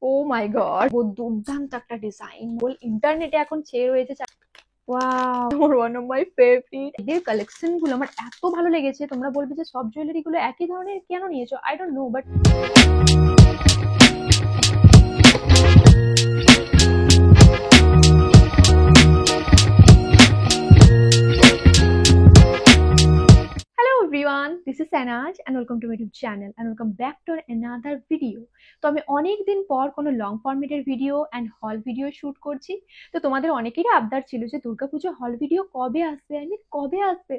ও মাই god, দুর্দান্ত একটা design বল, ইন্টারনেটে এখন ছেয়ে রয়েছে। ওয়াও, আমার ওয়ান অফ মাই ফেভারিট। এদের কালেকশন গুলো আমার এত ভালো লেগেছে। তোমরা বলবে যে সব জুয়েলারি গুলো একই ধরনের কেন নিয়েছো, I don't know, but hello everyone, this is Sanaj and welcome to my YouTube channel and welcome back to another video. তো আমি অনেক দিন পর কোনো লং ফরম্যাটের ভিডিও অ্যান্ড হল ভিডিও শুট করছি। তো তোমাদের অনেকেরই আবদার ছিল যে দুর্গাপুজো হল ভিডিও কবে আসবে, কবে আসবে।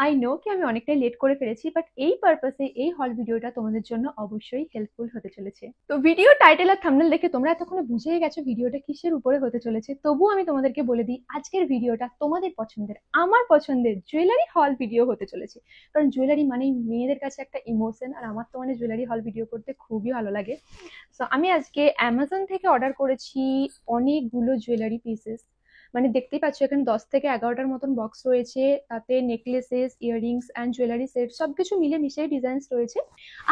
আই নো কি আমি অনেকটাই লেট করে ফেলেছি, বাট এই পারপাসে এই হল ভিডিওটা তোমাদের জন্য অবশ্যই হেল্পফুল হতে চলেছে। তো ভিডিও টাইটেল আর থাম্বনেল দেখে তোমরা এতক্ষণে বুঝেই গেছো ভিডিওটা কিসের উপরে হতে চলেছে। তবুও আমি তোমাদেরকে বলে দিই, আজকের ভিডিওটা তোমাদের পছন্দের, আমার পছন্দের জুয়েলারি হল ভিডিও হতে চলেছে। কারণ জুয়েলারি মানেই মেয়েদের কাছে একটা ইমোশন, আর আমার তো মানে জুয়েলারি হল ভিডিও করতে খুবই ভালো লাগে। সো আমি আজকে অ্যামাজন থেকে অর্ডার করেছি অনেকগুলো জুয়েলারি পিসেস। মানে দেখতেই পাচ্ছ এখানে 10 থেকে 11টার মতন বক্স রয়েছে, তাতে নেকলেসেস, ইয়াররিংস অ্যান্ড জুয়েলারি সেট সবকিছু মিলে মিশিয়ে ডিজাইনস রয়েছে।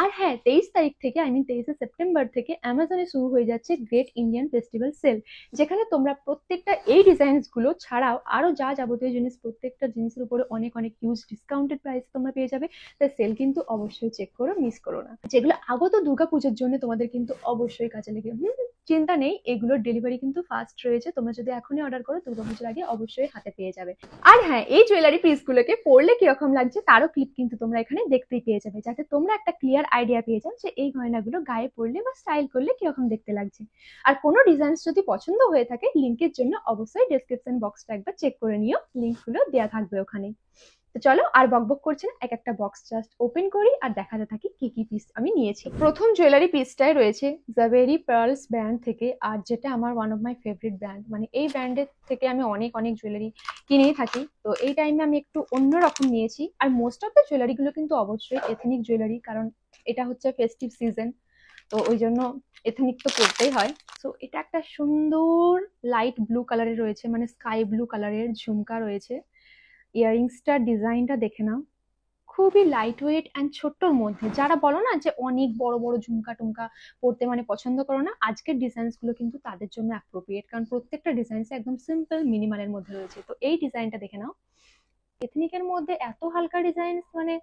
আর হ্যাঁ, 23 তারিখ থেকে, আই মিন 23শে সেপ্টেম্বর থেকে অ্যামাজনে শুরু হয়ে যাচ্ছে গ্রেট ইন্ডিয়ান ফেস্টিভ্যাল সেল, যেখানে তোমরা প্রত্যেকটা এই ডিজাইনস গুলো ছাড়াও আরো যা যাবতীয় জিনিস, প্রত্যেকটা জিনিসের উপরে অনেক অনেক হিউজ ডিসকাউন্টেড প্রাইস তোমরা পেয়ে যাবে। তাই সেল কিন্তু অবশ্যই চেক করো, মিস করো না। যেগুলো আগত দুর্গাপুজোর জন্য তোমাদের কিন্তু অবশ্যই কাজে লেগে, চিন্তা নেই, এগুলোর ডেলিভারি কিন্তু ফাস্ট রয়েছে। তোমরা যদি এখনই অর্ডার করো দুর্গাপুজোর আগে অবশ্যই হাতে পেয়ে যাবে। আর হ্যাঁ, এই জুয়েলারি পিসগুলোকে পরলে কিরকম লাগছে তারও ক্লিপ কিন্তু তোমরা এখানে দেখতেই পেয়ে যাবে, যাতে তোমরা একটা ক্লিয়ার আইডিয়া পেয়ে যাও যে এই গয়নাগুলো গায়ে পরলে বা স্টাইল করলে কিরকম দেখতে লাগছে। আর কোনো ডিজাইনস যদি পছন্দ হয়ে থাকে, লিঙ্কের জন্য অবশ্যই ডেসক্রিপশন বক্সটা একবার চেক করে নিও, লিঙ্কগুলো দেওয়া থাকবে ওখানে। তো চলো আর বকবক করছি না, এক একটা বক্স জাস্ট ওপেন করি আর দেখাতে থাকি কি কি পিস আমি নিয়েছি। প্রথম জুয়েলারি পিসটাই রয়েছে জাভেরি পার্লস ব্র্যান্ড থেকে, আর যেটা আমার one of my favourite brand. মানে এই ব্র্যান্ডের থেকে আমি অনেক অনেক জুয়েলারি কিনেই থাকি, তো এই টাইমে আমি একটু অন্যরকম নিয়েছি। আর মোস্ট অফ দ্য জুয়েলারিগুলো কিন্তু অবশ্যই এথনিক জুয়েলারি, কারণ এটা হচ্ছে ফেস্টিভ সিজন, তো ওই জন্য এথনিক তো করতেই হয়। সো এটা একটা সুন্দর লাইট ব্লু কালারের রয়েছে, মানে স্কাই ব্লু কালারের ঝুমকা রয়েছে। ইয়ারিংসটার ডিজাইনটা দেখে নাও, খুবই লাইট ওয়েট অ্যান্ড ছোট্টর মধ্যে। যারা বলো না যে অনেক বড় বড় ঝুমকা টুমকা পড়তে মানে পছন্দ করো না, আজকের ডিজাইনস গুলো কিন্তু তাদের জন্য অ্যাপ্রোপ্রিয়েট, কারণ প্রত্যেকটা ডিজাইন একদম সিম্পল মিনিমালের মধ্যে রয়েছে। তো এই ডিজাইনটা দেখে নাও, এথনিকের মধ্যে এত হালকা ডিজাইন, মানে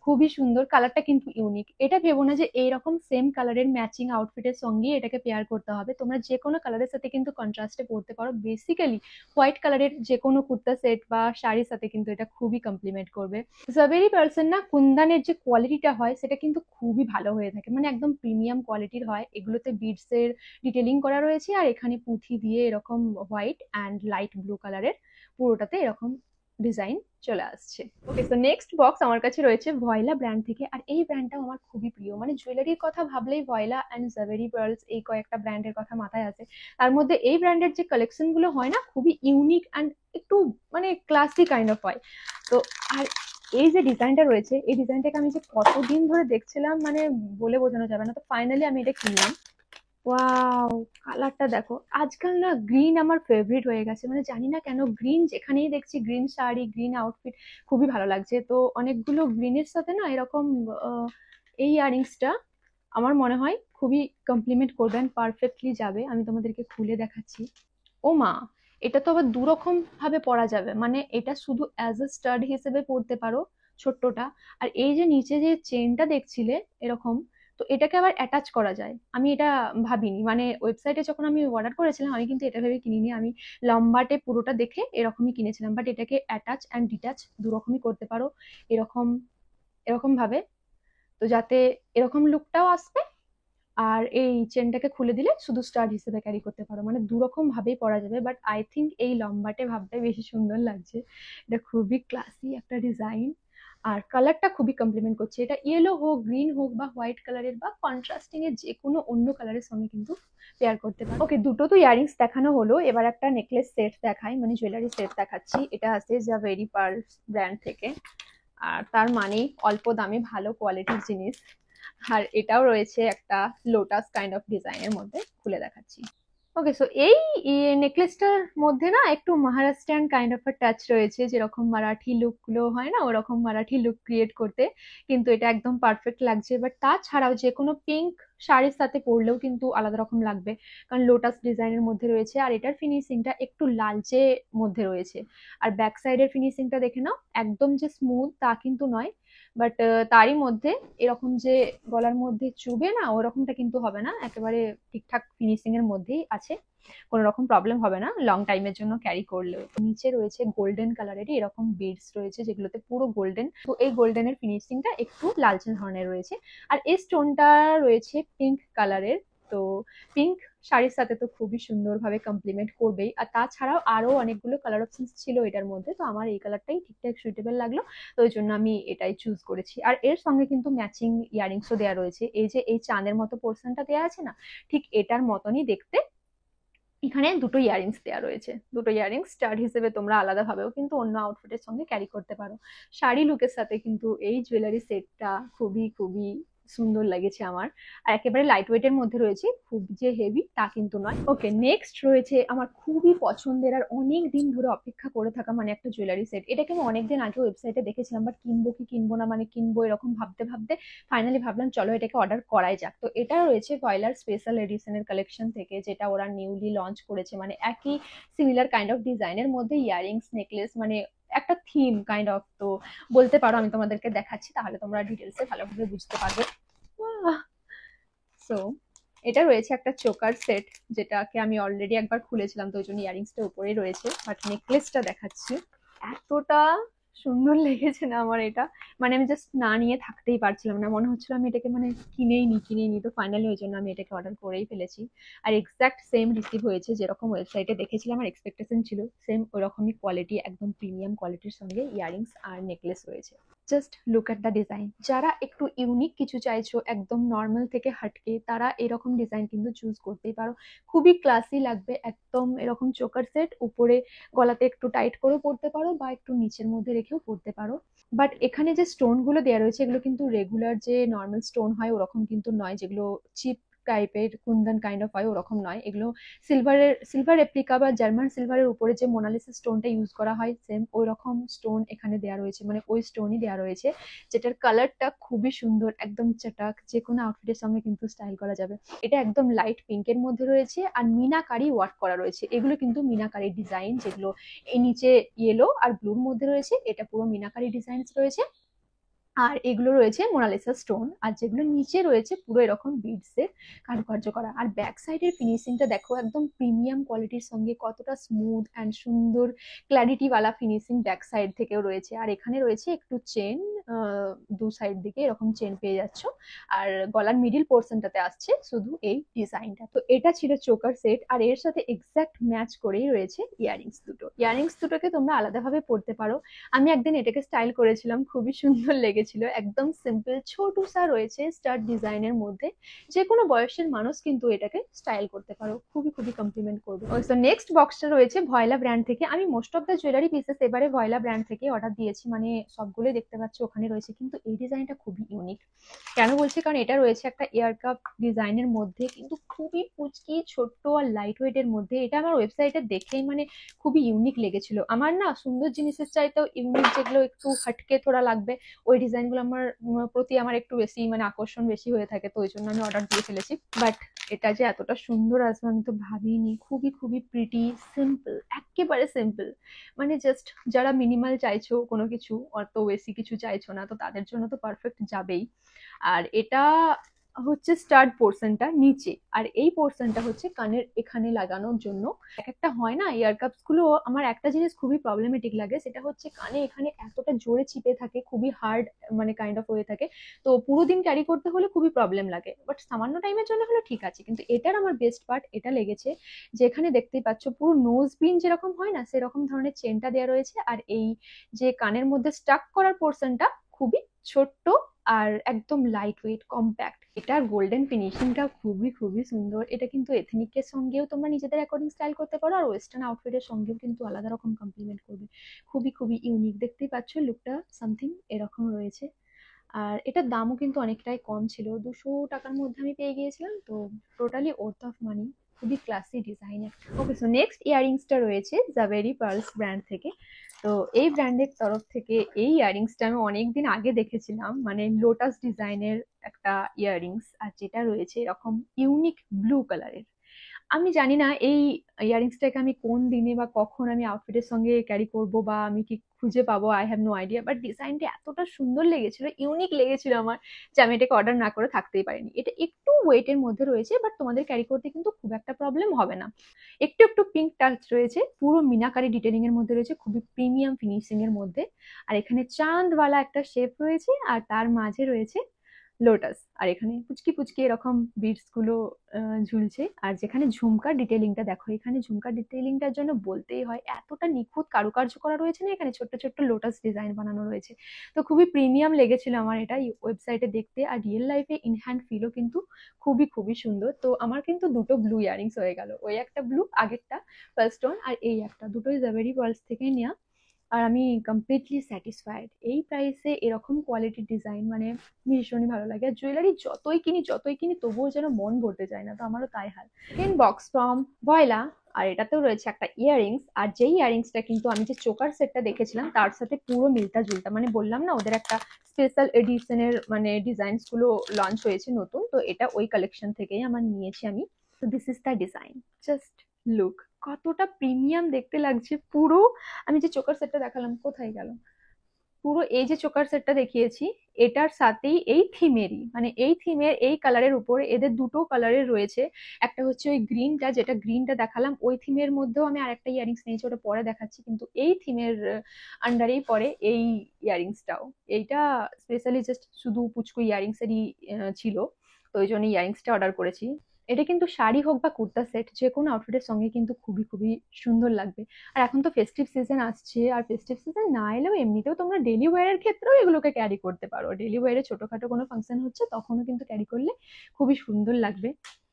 খুবই সুন্দর। কালারটা কিন্তু ইউনিক। এটা ভেবো না যে এইরকম সেম কালারের ম্যাচিং আউটফিটের সঙ্গে এটাকে পেয়ার করতে হবে, তোমরা যে কোনো কালারের সাথে কিন্তু কন্ট্রাস্টে পরতে পারো। বেসিক্যালি হোয়াইট কালারের যে কোনো কুর্তা সেট বা শাড়ির সাথে কিন্তু এটা খুবই কমপ্লিমেন্ট করবে। জাভেরি পার্সন না, কুন্দানের যে কোয়ালিটিটা হয় সেটা কিন্তু খুবই ভালো হয়ে থাকে, মানে একদম প্রিমিয়াম কোয়ালিটির হয়। এগুলোতে বিডস এর ডিটেলিং করা রয়েছে, আর এখানে পুঁথি দিয়ে এরকম হোয়াইট অ্যান্ড লাইট ব্লু কালারের পুরোটাতে এরকম ডিজাইন চলে আসছে। ওকে, সো নেক্সট বক্স আমার কাছে রয়েছে ভয়লা ব্র্যান্ড থেকে, আর এই ব্র্যান্ডটাও আমার খুবই প্রিয়। মানে জুয়েলারির কথা ভাবলেই ভয়লা অ্যান্ড জাভেরি পার্লস এই কয়েকটা ব্র্যান্ডের কথা মাথায় আসে। তার মধ্যে এই ব্র্যান্ডের যে কালেকশন গুলো হয় না, খুবই ইউনিক অ্যান্ড একটু মানে ক্লাসি কাইন্ড অফ হয়। তো আর এই যে ডিজাইনটা রয়েছে, এই ডিজাইনটাকে আমি যে কতদিন ধরে দেখছিলাম, মানে বলে বোঝানো যাবে না। তো ফাইনালি আমি এটা কিনলাম। ওয়াও, কালারটা দেখো। আজকাল না গ্রিন আমার ফেভারিট হয়ে গেছে, মানে জানি না কেন গ্রিন যেখানেই দেখছি, গ্রিন শাড়ি, গ্রিন আউটফিট খুবই ভালো লাগছে। তো অনেকগুলো গ্রিনের সাথে না এরকম এই ইয়ারিংসটা আমার মনে হয় খুবই কমপ্লিমেন্ট করবে অ্যান্ড পারফেক্টলি যাবে। আমি তোমাদেরকে খুলে দেখাচ্ছি। ও মা, এটা তো আবার দুরকম ভাবে পরা যাবে। মানে এটা শুধু অ্যাজ এ স্টাড হিসেবে পরতে পারো ছোট্টটা, আর এই যে নিচে যে চেনটা দেখছিলে এরকম, তো এটাকে আবার অ্যাটাচ করা যায়। আমি এটা ভাবিনি, মানে ওয়েবসাইটে যখন আমি অর্ডার করেছিলাম আমি কিন্তু এটা ভেবে কিনিনি, আমি লম্বাটে পুরোটা দেখে এরকমই কিনেছিলাম। বাট এটাকে অ্যাটাচ অ্যান্ড ডিটাচ দুরকমই করতে পারো, এরকম এরকম ভাবে। তো যাতে এরকম লুকটাও আসবে, আর এই চেনটাকে খুলে দিলে শুধু স্টাড হিসেবে ক্যারি করতে পারো, মানে দুরকম ভাবেই পরা যাবে। বাট আই থিঙ্ক এই লম্বাটে ভাবটাই বেশি সুন্দর লাগছে। এটা খুবই ক্লাসি একটা ডিজাইন, আর কালারটা খুবই কমপ্লিমেন্ট করছে। এটা ইয়েলো হোক, গ্রিন হোক বা হোয়াইট কালারের বা কন্ট্রাস্টিং এর যে কোনো অন্য কালারের সঙ্গে কিন্তু পেয়ার করতে পারো। ওকে, দুটো তো ইয়ারিংস দেখানো হলো, এবার একটা নেকলেস সেট দেখাই, মানে জুয়েলারি সেট দেখাচ্ছি। এটা আছে জাভেরি পার্লস ব্র্যান্ড থেকে, আর তার মানে অল্প দামে ভালো কোয়ালিটির জিনিস। আর এটাও রয়েছে একটা লোটাস কাইন্ড অফ ডিজাইনের মধ্যে, খুলে দেখাচ্ছি। ওকে, সো এই নেকলেসটার মধ্যে না একটু Maharashtrian kind of a touch রয়েছে, যেরকম মারাঠি লুক গুলো হয় না, ওরকম মারাঠি লুক ক্রিয়েট করতে কিন্তু এটা একদম পারফেক্ট লাগছে। বাট তাছাড়াও যে কোনো পিঙ্ক শাড়ির সাথে পরলেও কিন্তু আলাদা রকম লাগবে, কারণ লোটাস ডিজাইনের মধ্যে রয়েছে আর এটার ফিনিশিংটা একটু লালচে মধ্যে রয়েছে। আর ব্যাক সাইডের ফিনিশিংটা দেখে নাও, একদম যে স্মুথ তা কিন্তু নয়, বাট তারই মধ্যে এরকম যে গলার মধ্যে চুবে না ওরকমটা কিন্তু হবে না, একেবারে ঠিকঠাক ফিনিশিং এর মধ্যেই আছে, কোনো রকম প্রবলেম হবে না লং টাইমের জন্য ক্যারি করলেও। নিচে রয়েছে গোল্ডেন কালারেরই এরকম বিডস রয়েছে, যেগুলোতে পুরো গোল্ডেন, তো এই গোল্ডেনের ফিনিশিংটা একটু লালচে ধরনের রয়েছে। আর এই স্টোনটা রয়েছে পিঙ্ক কালারের, তো পিঙ্ক শাড়ির সাথে তো খুবই সুন্দরভাবে কমপ্লিমেন্ট করবেই। আর তাছাড়াও আরো অনেকগুলো কালার অপশন ছিল এটার মধ্যে, তো আমার এই কালারটাই ঠিকঠাক সুইটেবল লাগলো, তো ওই জন্য আমি এটাই চুজ করেছি। আর এর সঙ্গে কিন্তু ম্যাচিং ইয়ারিংসও দেওয়া রয়েছে, এই যে এই চাঁদের মতো পোর্শনটা দেওয়া আছে না, ঠিক এটার মতনই দেখতে এখানে দুটো ইয়ারিংস দেওয়া রয়েছে। দুটো ইয়ারিংস স্টাড হিসেবে তোমরা আলাদাভাবেও কিন্তু অন্য আউটফিটের সঙ্গে ক্যারি করতে পারো। শাড়ি লুকের সাথে কিন্তু এই জুয়েলারি সেটটা খুবই খুবই সুন্দর লেগেছে আমার। আর একেবারে লাইট ওয়েটের মধ্যে রয়েছে, খুব যে হেভি তা কিন্তু নয়। ওকে, নেক্সট রয়েছে আমার খুবই পছন্দের আর অনেক দিন ধরে অপেক্ষা করে থাকা মানে একটা জুয়েলারি সেট। এটাকে আমি অনেকদিন আগে ওয়েবসাইটে দেখেছিলাম, বাট কিনবো কি কিনবো না, মানে কিনবো এরকম ভাবতে ভাবতে ফাইনালি ভাবলাম চলো এটাকে অর্ডার করাই যাক। তো এটা রয়েছে ভয়লার স্পেশাল এডিশনের কালেকশন থেকে, যেটা ওরা নিউলি লঞ্চ করেছে, মানে একই সিমিলার কাইন্ড অফ ডিজাইনের মধ্যে ইয়ারিংস নেকলেস, মানে একটা থিম কাইন্ড অফ, তো বলতে পারো। আমি তোমাদেরকে দেখাচ্ছি, তাহলে তোমরা ডিটেলসে ভালোভাবে বুঝতে পারবে। সো এটা রয়েছে একটা চোকার সেট, যেটাকে আমি অলরেডি একবার খুলেছিলাম, তো ওই জন্য ইয়ারিংসটা উপরেই রয়েছে, বাট নেকলেসটা দেখাচ্ছি। এতটা সুন্দর লেগেছে না আমার এটা, মানে আমি জাস্ট না নিয়ে থাকতেই পারছিলাম না, মনে হচ্ছিল আমি এটাকে মানে কিনেই নি, তো ফাইনালি ওই জন্য আমি এটাকে অর্ডার করেই ফেলেছি। আর এক্সাক্ট সেম রিসিভ হয়েছে, যেরকম ওয়েবসাইটে দেখেছিলাম আমার এক্সপেকটেশন ছিল, সেম ওরকমই কোয়ালিটি, একদম প্রিমিয়াম কোয়ালিটির সঙ্গে ইয়ারিংস আর নেকলেস রয়েছে। Just look at the design. যারা একটু ইউনিক কিছু চাইছো, একদম নর্মাল থেকে হাটকে, তারা এরকম ডিজাইন কিন্তু চুজ করতেই পারো। খুবই ক্লাসি লাগবে, একদম এরকম চোকার সেট, উপরে গলাতে একটু টাইট করেও পরতে পারো বা একটু নিচের মধ্যে রেখেও পরতে পারো। বাট এখানে যে স্টোন গুলো দেওয়া রয়েছে, এগুলো কিন্তু রেগুলার যে নর্মাল স্টোন হয় ওরকম কিন্তু নয়, যেগুলো চিপ টাইপের কুন্দন কাইন্ড অফ হয় ওরকম নয়, এগুলো সিলভার রেপ্লিকা বা জার্মান সিলভারের উপরে যে মোনালিসা স্টোনটা ইউজ করা হয়, সেম ওই রকম স্টোন এখানে দেওয়া রয়েছে, মানে ওই স্টোনই দেওয়া রয়েছে, যেটার কালারটা খুবই সুন্দর, একদম চাটাক, যে কোনো আউটফিটের সঙ্গে কিন্তু স্টাইল করা যাবে। এটা একদম লাইট পিঙ্কের মধ্যে রয়েছে আর মিনাকারি ওয়ার্ক করা রয়েছে, এগুলো কিন্তু মিনাকারি ডিজাইন, যেগুলো এই নিচে ইয়েলো আর ব্লুর মধ্যে রয়েছে, এটা পুরো মিনাকারি ডিজাইনস রয়েছে। আর এগুলো রয়েছে মোনালিসা স্টোন, আর যেগুলো নিচে রয়েছে পুরো এরকম বিডস এর কারুকার্য করা। আর ব্যাক সাইডের ফিনিশিংটা দেখো, একদম প্রিমিয়াম কোয়ালিটির সঙ্গে কতটা স্মুথ অ্যান্ড সুন্দর ক্ল্যারিটি ওয়ালা ফিনিশিং ব্যাক সাইড থেকেও রয়েছে। আর এখানে রয়েছে একটু চেন, দু সাইড দিকে এরকম চেন পেয়ে যাচ্ছ। আর গলার মিডিল পোর্শনটাতে আসছে শুধু এই ডিজাইনটা। তো এটা ছিল চোকার সেট, আর এর সাথে এক্সাক্ট ম্যাচ করেই রয়েছে ইয়ারিংস দুটো। ইয়ারিংস দুটোকে তোমরা আলাদাভাবে পরতে পারো। আমি একদিন এটাকে স্টাইল করেছিলাম, খুবই সুন্দর লেগেছিল, একদম সিম্পল ছোট সা রয়েছে স্টার ডিজাইনের মধ্যে, যে কোনো বয়সের মানুষ কিন্তু এটাকে স্টাইল করতে পারো, খুবই খুবই কমপ্লিমেন্ট করবে। সো নেক্সট বক্সটা রয়েছে ভয়লা ব্র্যান্ড থেকে। আমি most of the jewellery pieces এবারে ভয়লা ব্র্যান্ড থেকে অর্ডার দিয়েছি, মানে সবগুলো দেখতে পাচ্ছ ওখানে রয়েছে, কিন্তু এই ডিজাইনটা খুবই ইউনিক। কেন বলছি, কারণ এটা রয়েছে একটা এয়ার কাপ ডিজাইনের মধ্যে, কিন্তু খুবই পুচকি ছোট্ট আর লাইট ওয়েটের মধ্যে। এটা আমার ওয়েবসাইটে দেখেই মানে খুবই ইউনিক লেগেছিল আমার। না সুন্দর জিনিসের চাইতেও ইউনিক যেগুলো একটু হাটকে থোড়া লাগবে, ওই ডিজাইনগুলো আমার প্রতি আমার একটু বেশি মানে আকর্ষণ বেশি হয়ে থাকে, তো ওই জন্য আমি অর্ডার দিয়ে ফেলেছি। বাট এটা যে এতটা সুন্দর আসবে আমি তো ভাবিনি। খুবই খুবই প্রিটি, সিম্পল, একেবারে সিম্পল, মানে জাস্ট যারা মিনিমাল চাইছো, কোনো কিছু অত বেশি কিছু চাইছো না, তো তাদের জন্য তো পারফেক্ট যাবেই। আর এটা হচ্ছে স্টাড পোর্শনটা নিচে, আর এই পোর্শনটা হচ্ছে কানের এখানে লাগানোর জন্য। এক একটা হয় না ইয়ার কাপস গুলো, আমার একটা জিনিস খুবই প্রবলেমেটিক লাগে, সেটা হচ্ছে কানে এখানে এতটা জোরে চিপে থাকে, খুবই হার্ড মানে কাইন্ড অফ হয়ে থাকে, তো পুরো দিন ক্যারি করতে হলে খুবই প্রবলেম লাগে। বাট সামান্য টাইমের জন্য হলে ঠিক আছে, কিন্তু এটার আমার বেস্ট পার্ট এটা লেগেছে, যেখানে দেখতেই পাচ্ছ পুরো নোজ পিন যেরকম হয় না সেরকম ধরনের চেনটা দেওয়া রয়েছে, আর এই যে কানের মধ্যে স্টাক করার পোর্শনটা খুবই ছোট্ট আর একদম লাইট ওয়েট কম্প্যাক্ট। এটার গোল্ডেন ফিনিশিংটা খুবই খুবই সুন্দর। এটা কিন্তু এথনিকের সঙ্গেও তোমরা নিজেদের অ্যাকর্ডিং স্টাইল করতে পারো, আর ওয়েস্টার্ন আউটফিটের সঙ্গেও কিন্তু আলাদা রকম কমপ্লিমেন্ট করবে। খুবই খুবই ইউনিক, দেখতেই পাচ্ছ লুকটা সামথিং এরকম রয়েছে। আর এটার দামও কিন্তু অনেকটাই কম ছিল, 200 টাকার মধ্যে আমি পেয়ে গিয়েছিলাম, তো টোটালি ওর্থ অফ মানি। খুবই ক্লাসি ডিজাইনের। ওকে, সো নেক্সট ইয়াররিংসটা রয়েছে জাভেরি পার্লস ব্র্যান্ড থেকে। তো এই ব্র্যান্ডের তরফ থেকে এই ইয়াররিংসটা আমি অনেকদিন আগে দেখেছিলাম, মানে লোটাস ডিজাইনের একটা ইয়াররিংস, আর যেটা রয়েছে এরকম ইউনিক ব্লু কালারের। আমি জানি না এই ইয়াররিংসটাকে আমি কোন দিনে বা কখন আমি আউটফিটের সঙ্গে ক্যারি করব বা আমি কি খুঁজে পাবো, I have no idea, but ডিজাইনটা এতটা সুন্দর লেগেছিল, ইউনিক লেগেছিল আমার, যে আমি এটাকে অর্ডার না করে থাকতেই পারিনি। এটা একটু ওয়েটের মধ্যে রয়েছে, বাট তোমাদের ক্যারি করতে কিন্তু খুব একটা প্রবলেম হবে না। একটু একটু পিঙ্ক টাচ রয়েছে, পুরো মিনাকারি ডিটেলিং এর মধ্যে রয়েছে, খুবই প্রিমিয়াম ফিনিশিং এর মধ্যে। আর এখানে চাঁদওয়ালা একটা শেপ রয়েছে, আর তার মাঝে রয়েছে লোটাস, আর এখানে পুচকি পুচকি এরকম বিটস গুলো ঝুলছে। আর যেখানে ঝুমকার ডিটেলিংটা দেখো, এখানে ঝুমকার ডিটেলিংটার জন্য বলতেই হয়, এতটা নিখুঁত কারুকার্য করা রয়েছে না, এখানে ছোট্ট ছোট্ট লোটাস ডিজাইন বানানো রয়েছে। তো খুবই প্রিমিয়াম লেগেছিল আমার এটা ওয়েবসাইটে দেখতে, আর রিয়েল লাইফে ইন হ্যান্ড ফিলও কিন্তু খুবই খুবই সুন্দর। তো আমার কিন্তু দুটো ব্লু ইয়ারিংস হয়ে গেল, ওই একটা ব্লু আগেরটা ফার্স্ট স্টোন, আর এই একটা, দুটোই জাভেরি পার্লস থেকে নেওয়া। আর আমি কমপ্লিটলি স্যাটিসফাইড। এই প্রাইসে এরকম কোয়ালিটির ডিজাইন মানে ভীষণই ভালো লাগে। আর জুয়েলারি যতই কিনি তবুও যেন মন ভরতে যায় না, তো আমারও তাই হাল। সেকেন্ড বক্স ফ্রম ভয়লা, আর এটাতেও রয়েছে একটা ইয়াররিংস, আর যেই ইয়াররিংসটা কিন্তু আমি যে চোকার সেটটা দেখেছিলাম তার সাথে পুরো মিলতা জুলতা, মানে বললাম না ওদের একটা স্পেশাল এডিশনের মানে ডিজাইনস গুলো লঞ্চ হয়েছে নতুন, তো এটা ওই কালেকশন থেকেই আমার নিয়েছি আমি। তো this is the design, just look কতটা প্রিমিয়াম দেখতে লাগছে পুরো। আমি যে চোকার সেটটা দেখালাম কোথায় গেল, পুরো এই যে চোকার সেটটা দেখিয়েছি এটার সাথেই এই থিমেরই, মানে এই থিমের এই কালারের উপরে এদের দুটো কালারের রয়েছে। একটা হচ্ছে ওই গ্রিনটা, যেটা গ্রিনটা দেখালাম ওই থিমের মধ্যেও আমি আরেকটা ইয়ারিংস নিয়েছি, ওটা পরে দেখাচ্ছি, কিন্তু এই থিমের আন্ডারেই পড়ে এই ইয়ারিংসটাও। এইটা স্পেশালি জাস্ট শুধু পুচকু ইয়ারিংসেরই ছিল, তো ওই জন্য ইয়ারিংসটা অর্ডার করেছি। এটা কিন্তু শাড়ি হোক বা কুর্তা সেট, যে কোনো আউটফিটের সঙ্গে কিন্তু খুবই খুবই সুন্দর লাগবে। আর এখন তো ফেস্টিভ সিজন আসছে, আর ফেস্টিভ সিজন না এলেও এমনিতেও তোমরা ডেলি ওয়্যারের ক্ষেত্রেও এগুলোকে ক্যারি করতে পারো। ডেলি ওয়্যারে ছোটখাটো কোনো ফাংশন হচ্ছে তখনও কিন্তু ক্যারি করলে খুবই সুন্দর লাগবে।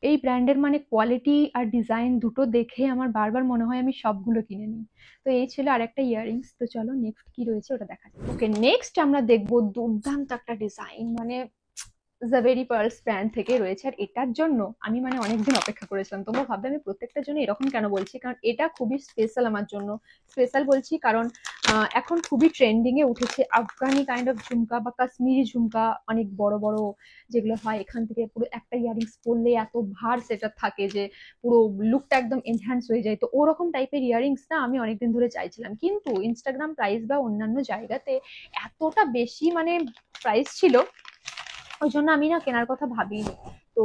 এই ব্র্যান্ডের মানে কোয়ালিটি আর ডিজাইন দুটো দেখে আমার বারবার মনে হয় আমি সবগুলো কিনে নিই। তো এই ছিল আর একটা ইয়াররিংস। তো চলো নেক্সট কি রয়েছে ওটা দেখা যাক। ওকে, নেক্সট আমরা দেখবো দুর্দান্ত একটা ডিজাইন, মানে জাভেরি পার্লস ব্র্যান্ড থেকে রয়েছে। আর এটার জন্য আমি মানে অনেকদিন অপেক্ষা করেছিলাম। তোমরা ভাববে আমি প্রত্যেকটার জন্য এরকম কেন বলছি, কারণ এটা খুবই স্পেশাল আমার জন্য। স্পেশাল বলছি কারণ এখন খুবই ট্রেন্ডিং এ উঠেছে আফগানি কাইন্ড অফ ঝুমকা বা কাশ্মীরি ঝুমকা, অনেক বড় বড় যেগুলো হয়, এখান থেকে পুরো একটা ইয়ারিংস পরলে এত ভার সেটা থাকে যে পুরো লুকটা একদম এনহ্যান্স হয়ে যায়। তো ওরকম টাইপের ইয়ারিংস না আমি অনেকদিন ধরে চাইছিলাম, কিন্তু ইনস্টাগ্রাম প্রাইস বা অন্যান্য জায়গাতে এতটা বেশি মানে প্রাইস ছিল, ওই জন্য আমি না কেনার কথা ভাবিনি। তো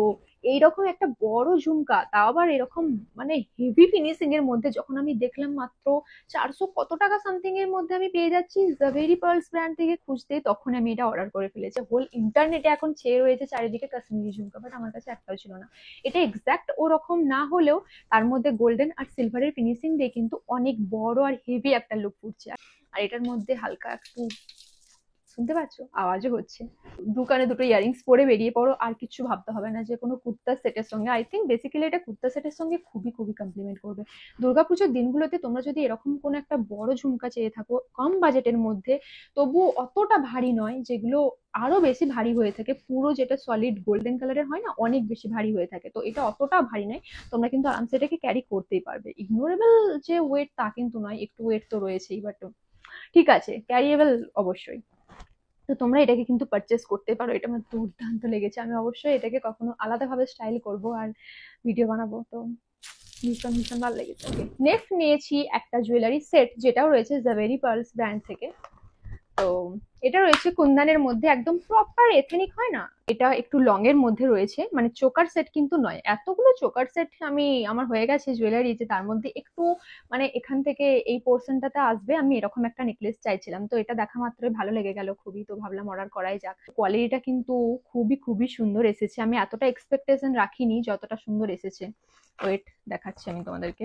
এইরকম একটা বড় ঝুমকা, তাও আবার এরকম মানে হেভি ফিনিশিং এর মধ্যে যখন আমি দেখলাম মাত্র 400 কত টাকা সামথিং এর মধ্যে আমি পেয়ে যাচ্ছি জাভেরি পার্লস ব্র্যান্ড থেকে খুঁজতে, তখন আমি এটা অর্ডার করে ফেলেছি। হোল ইন্টারনেটে এখন ছেয়ে রয়েছে চারিদিকে কাশ্মীরি ঝুমকা, বাট আমার কাছে একটাও ছিল না। এটা এক্সাক্ট ওরকম না হলেও তার মধ্যে গোল্ডেন আর সিলভারের ফিনিশিং দিয়ে কিন্তু অনেক বড় আর হেভি একটা লুক ফুটছে। আর এটার মধ্যে হালকা একটু, শুনতে পাচ্ছ আওয়াজও হচ্ছে, দোকানে দুটো ইয়ারিংস পরে বেরিয়ে পড়ো, আর কিছু ভাবতে হবে না। যে কোনো কুর্তা সেটের সঙ্গে, আই থিঙ্ক বেসিক্যালি এটা কুর্তা সেটের সঙ্গে খুবই খুবই কমপ্লিমেন্ট করবে। দুর্গাপুজোর দিনগুলোতে তোমরা যদি এরকম কোনো একটা বড় ঝুমকা চেয়ে থাকো কম বাজেটের মধ্যে, তবুও অতটা ভারী নয়, যেগুলো আরো বেশি ভারী হয়ে থাকে, পুরো যেটা সলিড গোল্ডেন কালারের হয় না, অনেক বেশি ভারী হয়ে থাকে, তো এটা অতটা ভারী নয়, তোমরা কিন্তু আরামসে এটাকে ক্যারি করতেই পারবে। ইগনোরেবল যে ওয়েট তা কিন্তু নয়, একটু ওয়েট তো রয়েছেই, বাট ঠিক আছে, ক্যারিয়েবল অবশ্যই। তো তোমরা এটাকে কিন্তু পারচেস করতে পারো। এটা আমার দুর্দান্ত লেগেছে, আমি অবশ্যই এটাকে কখনো আলাদাভাবে স্টাইল করব আর ভিডিও বানাবো। তো ভীষণ ভীষণ ভালো লেগেছে। ওকে, নেক্সট নিয়েছি একটা জুয়েলারি সেট, যেটাও রয়েছে জাভেরি পার্লস ব্র্যান্ড থেকে। তো এটা রয়েছে কুন্দনের মধ্যে, একদম প্রপার এথেনিক হয় না, এটা একটু লং এর মধ্যে রয়েছে, মানে চোকার সেট কিন্তু নয়। এতগুলো চোকার সেট আমি আমার হয়ে গেছে জুয়েলারি, যে তার মধ্যে একটু মানে এখান থেকে এই পোর্শনটাতে আসবে, আমি এরকম একটা নেকলেস চাইছিলাম। তো এটা দেখা মাত্রই ভালো লেগে গেল খুবই, তো ভাবলাম অর্ডার করাই যাক। কোয়ালিটিটা কিন্তু খুবই খুবই সুন্দর এসেছে, আমি এতটা এক্সপেকটেশন রাখিনি যতটা সুন্দর এসেছে। ওয়েট দেখাচ্ছি আমি তোমাদেরকে।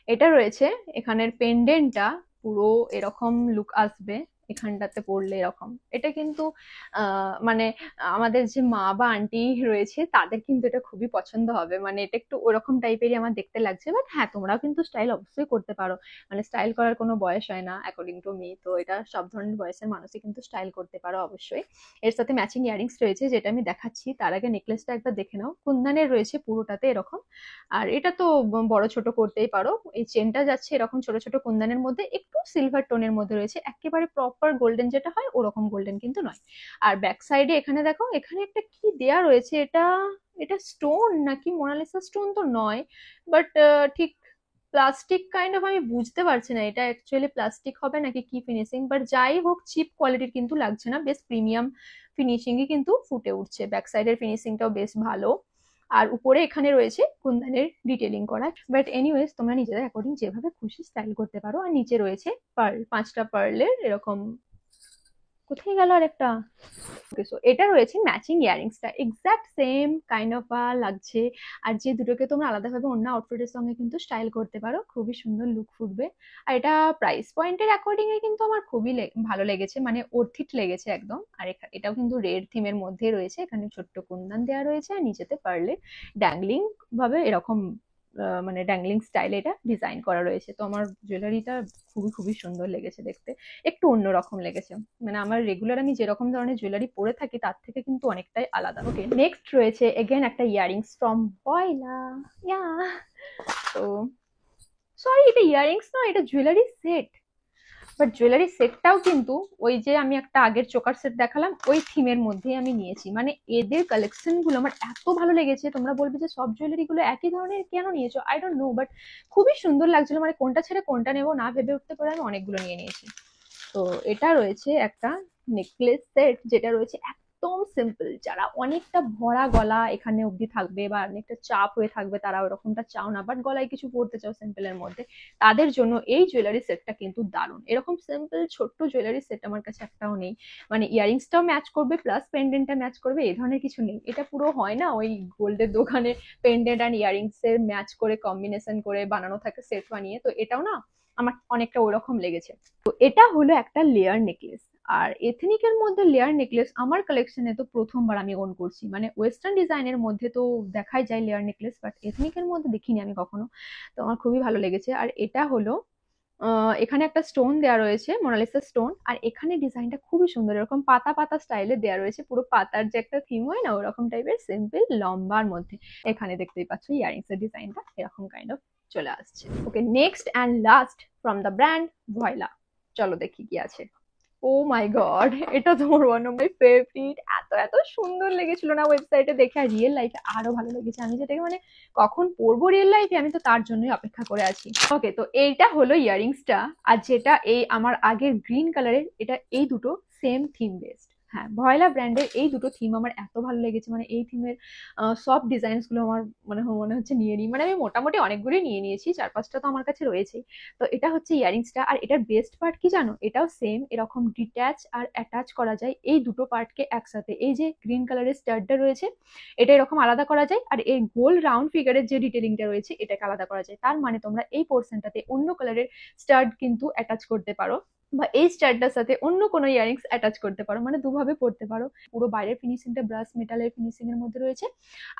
এটা রয়েছে এখানের পেন্ডেন্টটা পুরো এরকম লুক আসবে, এখানটাতে পরলে এরকম। এটা কিন্তু মানে আমাদের যে মা বা আন্টি রয়েছে তাদের কিন্তু এটা খুবই পছন্দ হবে, মানে এটা একটু ওরকম টাইপেরই আমার দেখতে লাগছে। বাট হ্যাঁ, তোমরাও কিন্তু স্টাইল অবশ্যই করতে পারো, মানে স্টাইল করার কোনো বয়স হয় না অ্যাকর্ডিং টু মি। তো এটা সব ধরনের বয়সের মানুষই কিন্তু স্টাইল করতে পারো অবশ্যই। এর সাথে ম্যাচিং ইয়ারিংস রয়েছে যেটা আমি দেখাচ্ছি, তার আগে নেকলেসটা একবার দেখে নাও। কুন্দনের রয়েছে পুরোটাতে এরকম, আর এটা তো বড় ছোট করতেই পারো। এই চেনটা যাচ্ছে এরকম ছোট ছোট কুন্দনের মধ্যে, একটু সিলভার টোনের মধ্যে রয়েছে, একেবারে প্রপার গোল্ডেন যেটা হয় ওরকম গোল্ডেন কিন্তু নয়। আর ব্যাক সাইডে এখানে দেখো, এখানে একটা কি দেয়া রয়েছে, এটা এটা স্টোন নাকি মোনালিসা স্টোন তো নয়, বাট ঠিক প্লাস্টিক কাইন্ড অফ, আমি বুঝতে পারছি না এটা অ্যাকচুয়ালি প্লাস্টিক হবে নাকি কি ফিনিশিং। বাট যাই হোক, চিপ কোয়ালিটির কিন্তু লাগছে না, বেশ প্রিমিয়াম ফিনিশিংই কিন্তু ফুটে উঠছে। ব্যাক সাইডের ফিনিশিংটাও বেশ ভালো। আর উপরে এখানে রয়েছে কুন্দনের ডিটেলিং করা। বাট এনিওয়েজ, তোমরা নিজেদের অ্যাকর্ডিং যেভাবে খুশি স্টাইল করতে পারো। আর নিচে রয়েছে পার্ল, 5টা পার্লের এরকম। কোথায় গেল আরেকটা? ওকে, সো এটা রয়েছে ম্যাচিং ইয়ারিংসটা, এক্সাক্ট সেম কাইন্ড অফ লাগছে। আর যে দুটোকে তোমরা আলাদাভাবে অন্য আউটফিটের সঙ্গে কিন্তু স্টাইল করতে পারো, খুবই সুন্দর লুক ফুটবে। আর এটা প্রাইস পয়েন্টের অ্যাকর্ডিং এ কিন্তু আমার খুবই ভালো লেগেছে, মানে অর্থিট লেগেছে একদম। আর এটাও কিন্তু রেড থিমের মধ্যে রয়েছে, এখানে ছোট্ট কুন্দন দেওয়া রয়েছে আর নিচেতে পারলে ড্যাংলিং ভাবে এরকম মানে ড্যাংলিং স্টাইলে এটা ডিজাইন করা রয়েছে। তো আমার জুয়েলারিটা খুবই খুবই সুন্দর লেগেছে দেখতে, একটু অন্যরকম লেগেছে। মানে আমার রেগুলার আমি যেরকম ধরনের জুয়েলারি পরে থাকি তার থেকে কিন্তু অনেকটাই আলাদা। ওকে, নেক্সট রয়েছে এগেন একটা ইয়ারিংস ফ্রম ভয়লা। ইয়া, তো সরি, এটা ইয়ারিংস না, এটা জুয়েলারি সেট। বাট জুয়েলারি সেটটাও কিন্তু ওই যে আমি একটা আগের চোকার সেট দেখালাম ওই থিমের মধ্যেই আমি নিয়েছি। মানে এদের কালেকশন গুলো আমার এত ভালো লেগেছে, তোমরা বলবে যে সব জুয়েলারি গুলো একই ধরনের কেন নিয়েছো, আই ডোন্ট নো, বাট খুবই সুন্দর লাগছিল। মানে কোনটা ছেড়ে কোনটা নেবো না ভেবে উঠতে পারে আমি অনেকগুলো নিয়ে নিয়েছি। তো এটা রয়েছে একটা নেকলেস সেট যেটা রয়েছে একদম সিম্পল। যারা অনেকটা ভরা গলা এখানে অবধি থাকবে বা অনেকটা চাপ হয়ে থাকবে, তারা ওরকমটা চাও না, বাট গলায় কিছু পরতে চাও সিম্পলের মধ্যে, তাদের জন্য এই জুয়েলারি সেটটা কিন্তু দারুণ। এরকম সিম্পল ছোট্ট জুয়েলারি সেট আমার কাছে একটাও নেই। মানে ইয়ারিংসটাও ম্যাচ করবে প্লাস পেন্ডেন্টটা ম্যাচ করবে, এই ধরনের কিছু নেই। এটা পুরো হয় না ওই গোল্ডের দোকানে পেন্ডেন্ট অ্যান্ড ইয়ারিংস এর ম্যাচ করে কম্বিনেশন করে বানানো থাকে সেট বানিয়ে, তো এটাও না আমার অনেকটা ওরকম লেগেছে। তো এটা হলো একটা লেয়ার নেকলেস। আর এথনিকের মধ্যে লেয়ার নেকলেস আমার কালেকশনে তো প্রথমবার আমি ওন করছি। মানে ওয়েস্টার্ন ডিজাইনের মধ্যে তো দেখাই যায় লেয়ার নেকলেস, বাট এথনিকের মধ্যে দেখিনি আমি কখনো। তো আমার খুবই ভালো লেগেছে। আর এটা হলো এখানে একটা স্টোন দেওয়া রয়েছে, মোনালিসা স্টোন। আর এখানে ডিজাইনটা খুবই সুন্দর, এরকম পাতা পাতা স্টাইলে দেওয়া রয়েছে, পুরো পাতার যে একটা থিম হয় না ওরকম টাইপের, সিম্পল লম্বার মধ্যে। এখানে দেখতেই পাচ্ছ ইয়ারিংস এর ডিজাইনটা এরকম কাইন্ড অফ চলে আসছে। Okay, next and last from the brand voila. চলো দেখি কি আছে। ও মাই গড, এটা তোমার ওয়ান অফ মাই ফেভারিট। এত এত সুন্দর লেগেছিল না ওয়েবসাইটে দেখে, আর রিয়েল লাইফে আরো ভালো লেগেছে। আমি যেটাকে মানে কখন পরবো রিয়েল লাইফে, আমি তো তার জন্যই অপেক্ষা করে আছি। ওকে, তো এইটা হলো ইয়ারিংসটা। আর যেটা এই আমার আগের গ্রিন কালারের, এটা এই দুটো সেম থিম বেসড। হ্যাঁ, ভয়লা ব্র্যান্ডের এই দুটো থিম আমার এত ভালো লেগেছে, মানে এই থিমের সব ডিজাইনস গুলো আমার মনে হচ্ছে নিয়ে নিই। মানে আমি মোটামুটি অনেকগুলোই নিয়ে নিয়েছি, 4-5টা তো আমার কাছে রয়েছেই। তো এটা হচ্ছে ইয়ারিংসটা। আর এটার বেস্ট পার্ট কি জানো, এটাও সেম এরকম ডিট্যাচ আর অ্যাটাচ করা যায় এই দুটো পার্টকে একসাথে। এই যে গ্রিন কালারের স্টাডটা রয়েছে এটা এরকম আলাদা করা যায়, আর এই গোল রাউন্ড ফিগারের যে ডিটেলিংটা রয়েছে এটাকে আলাদা করা যায়। তার মানে তোমরা এই পোর্শনটাতে অন্য কালারের স্টাড কিন্তু অ্যাটাচ করতে পারো, বা এই স্টাডটার সাথে অন্য কোনো ইয়ারিংস অ্যাটাচ করতে পারো, মানে দুভাবে পড়তে পারো। পুরো বাইরের ফিনিশিংটা ব্রাশ মেটালের ফিনিশিং এর মধ্যে রয়েছে।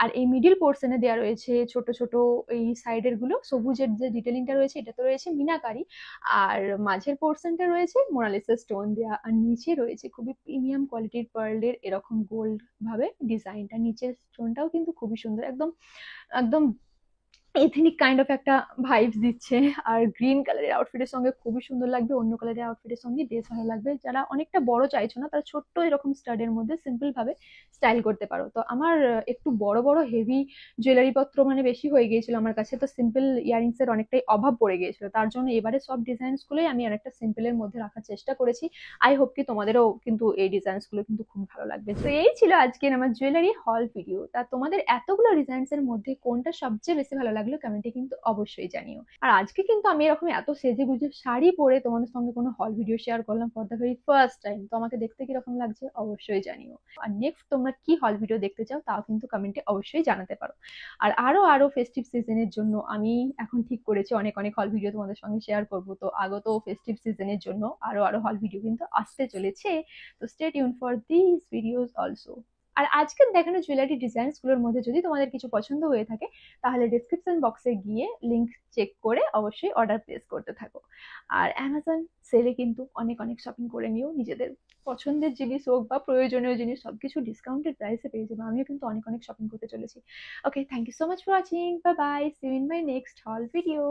আর এই মিডিল পোর্শনে দেওয়া রয়েছে ছোট ছোট এই সাইডের গুলো সবুজের যে ডিটেলিংটা রয়েছে এটা তো রয়েছে মিনাকারি। আর মাঝের পোর্শনটা রয়েছে মোনালিসা স্টোন দেওয়া। আর নিচে রয়েছে খুবই প্রিমিয়াম কোয়ালিটির পার্লের এরকম গোল্ড ভাবে ডিজাইনটা। নিচের স্টোনটাও কিন্তু খুবই সুন্দর, একদম একদম এথনিক কাইন্ড অফ একটা ভাইবস দিচ্ছে। আর গ্রিন কালারের আউটফিটের সঙ্গে খুবই সুন্দর লাগবে, অন্য কালারের আউটফিটের সঙ্গে বেশ ভালো লাগবে। যারা অনেকটা বড় চাইছো না, তারা ছোট্ট এরকম স্টাডের মধ্যে সিম্পল ভাবে স্টাইল করতে পারো। তো আমার একটু বড় বড় হেভি জুয়েলারি পত্র মানে বেশি হয়ে গিয়েছিল আমার কাছে, তো সিম্পল ইয়ারিংস এর অনেকটাই অভাব পড়ে গিয়েছিল। তার জন্য এবারে সব ডিজাইনস গুলোই আমি অনেকটা সিম্পলের মধ্যে রাখার চেষ্টা করেছি। আই হোপ কি তোমাদেরও কিন্তু এই ডিজাইনস গুলো কিন্তু খুব ভালো লাগবে। তো এই ছিল আজকের আমার জুয়েলারি হল ভিডিও। তা তোমাদের এতগুলো ডিজাইনস এর মধ্যে কোনটা সবচেয়ে বেশি ভালো লাগলো লাগলো কমেন্টে কিন্তু অবশ্যই জানিও। আর আজকে কিন্তু আমি এরকম এত সেজে গুজে শাড়ি পরে তোমাদের সঙ্গে কোনো হল ভিডিও শেয়ার করলাম for the very first time. তো আমাকে দেখতে কিরকম লাগছে অবশ্যই জানিও। আর নেক্সট তোমরা কি হল ভিডিও দেখতে চাও তাও কিন্তু কমেন্টে অবশ্যই জানাতে পারো। আর আরো ফেস্টিভ সিজনের জন্য আমি এখন ঠিক করেছি অনেক অনেক হল ভিডিও তোমাদের সঙ্গে শেয়ার করব। তো আগত ফেস্টিভ সিজনের জন্য আরো হল ভিডিও কিন্তু আসতে চলেছে। তো stay tune for this videos also. আর আজকের দেখানো জুয়েলারি ডিজাইনস গুলোর মধ্যে যদি তোমাদের কিছু পছন্দ হয়ে থাকে তাহলে ডিসক্রিপশন বক্সে গিয়ে লিংক চেক করে অবশ্যই অর্ডার প্লেস করতে থাকো। আর অ্যামাজন সেলে কিন্তু অনেক অনেক শপিং করে নিও, নিজেদের পছন্দের জিনিস হোক বা প্রয়োজনীয় জিনিস সবকিছু ডিসকাউন্টেড প্রাইসে পেয়ে যাবে। আমিও কিন্তু অনেক অনেক শপিং করতে চলেছি। Okay, thank you so much for watching, bye bye, see you in my next haul video.